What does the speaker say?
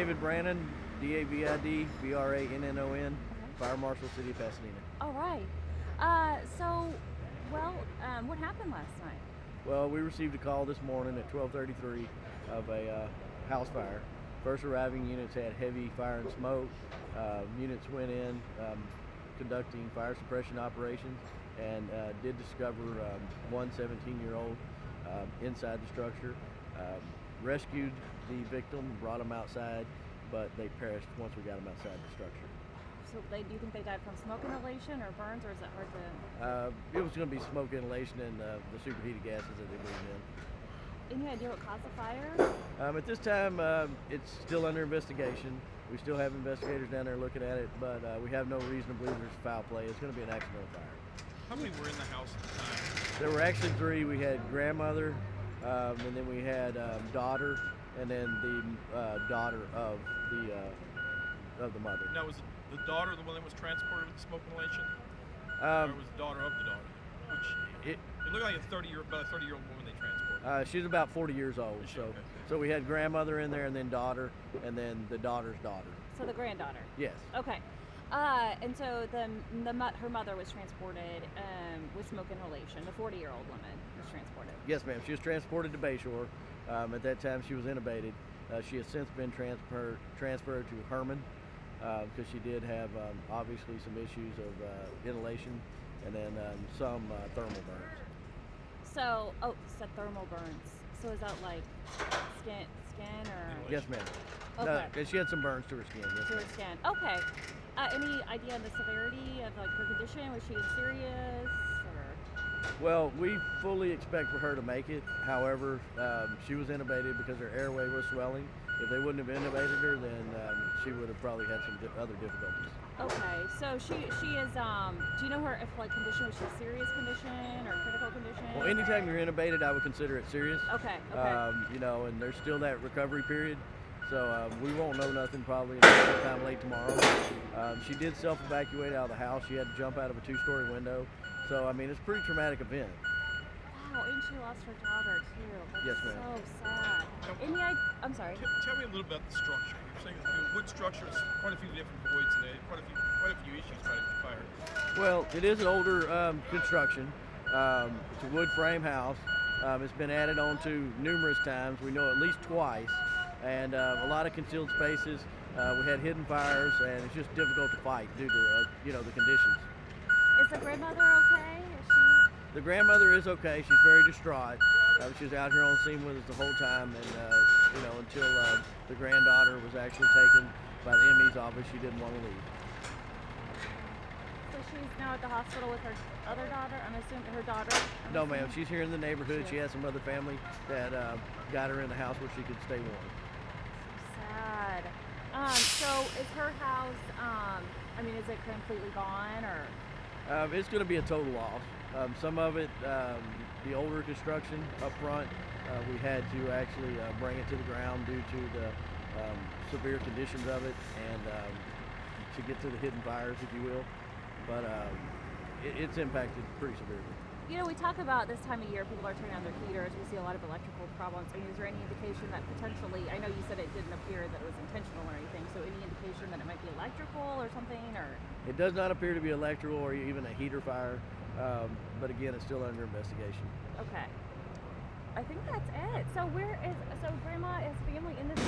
David Brannon, David Brannon, Fire Marshal, City of Pasadena. All right. What happened last night? Well, we received a call this morning at 12:33 of a house fire. First arriving units had heavy fire and smoke. Units went in conducting fire suppression operations and did discover one 17-year-old inside the structure. Rescued the victim, brought him outside, but they perished once we got them outside the structure. So do you think they died from smoke inhalation or burns, or is it hard to... It was going to be smoke inhalation and the superheated gases that they breathed in. Any idea what caused the fire? At this time, it's still under investigation. We still have investigators down there looking at it, but we have no reason to believe there's foul play. It's going to be an accidental fire. How many were in the house at the time? There were actually 3. We had grandmother, and then we had daughter, and then the daughter of the mother. Now, was the daughter the one that was transported with the smoke inhalation? Or was the daughter of the daughter? It looked like about a 30-year-old woman they transported. She's about 40 years old. Okay. So we had grandmother in there, and then daughter, and then the daughter's daughter. So the granddaughter? Yes. Okay. And so her mother was transported with smoke inhalation. The 40-year-old woman was transported. Yes, ma'am. She was transported to Bayshore. At that time, she was intubated. She has since been transferred to Herman because she did have obviously some issues of inhalation and then some thermal burns. So, said thermal burns. So is that like skin or? Yes, ma'am. Okay. No, she had some burns to her skin. Yes, to her skin. Okay. Any idea on the severity of like her condition? Was she serious? Well, we fully expect for her to make it. However, she was intubated because her airway was swelling. If they wouldn't have intubated her, then she would have probably had some other difficulties. Okay, so she is. Do you know her condition? Was she a serious condition or critical condition? Well, anytime you're intubated, I would consider it serious. Okay. And there's still that recovery period. So we won't know nothing probably until sometime late tomorrow. She did self-evacuate out of the house. She had to jump out of a 2-story window. So, I mean, it's a pretty traumatic event. Wow, and she lost her daughter, too. That's yes, ma'am. So sad. I'm sorry. Tell me a little about the structure. You're saying wood structure is quite a few different voids in there, quite a few issues fighting the fire. Well, it is an older construction. It's a wood frame house. It's been added on to numerous times. We know at least twice. And a lot of concealed spaces. We had hidden fires, and it's just difficult to fight due to the conditions. Is the grandmother okay? Is she? The grandmother is okay. She's very distraught. She was out here on scene with us the whole time, and until the granddaughter was actually taken by the ME's office, she didn't want to leave. So she's now at the hospital with her other daughter. I'm assuming her daughter. No, ma'am. She's here in the neighborhood. She has some other family that got her in the house where she could stay warm. Sad. So is her house? Is it completely gone or? It's going to be a total loss. Some of it, the older construction up front, we had to actually bring it to the ground due to the severe conditions of it and to get to the hidden fires, if you will. But it's impacted pretty severely. We talk about this time of year, people are turning on their heaters. We see a lot of electrical problems. Is there any indication that potentially, I know you said it didn't appear that it was intentional or anything, so any indication that it might be electrical or something? Or it does not appear to be electrical or even a heater fire, but again, it's still under investigation. Okay. I think that's it. So Grandma is family in this?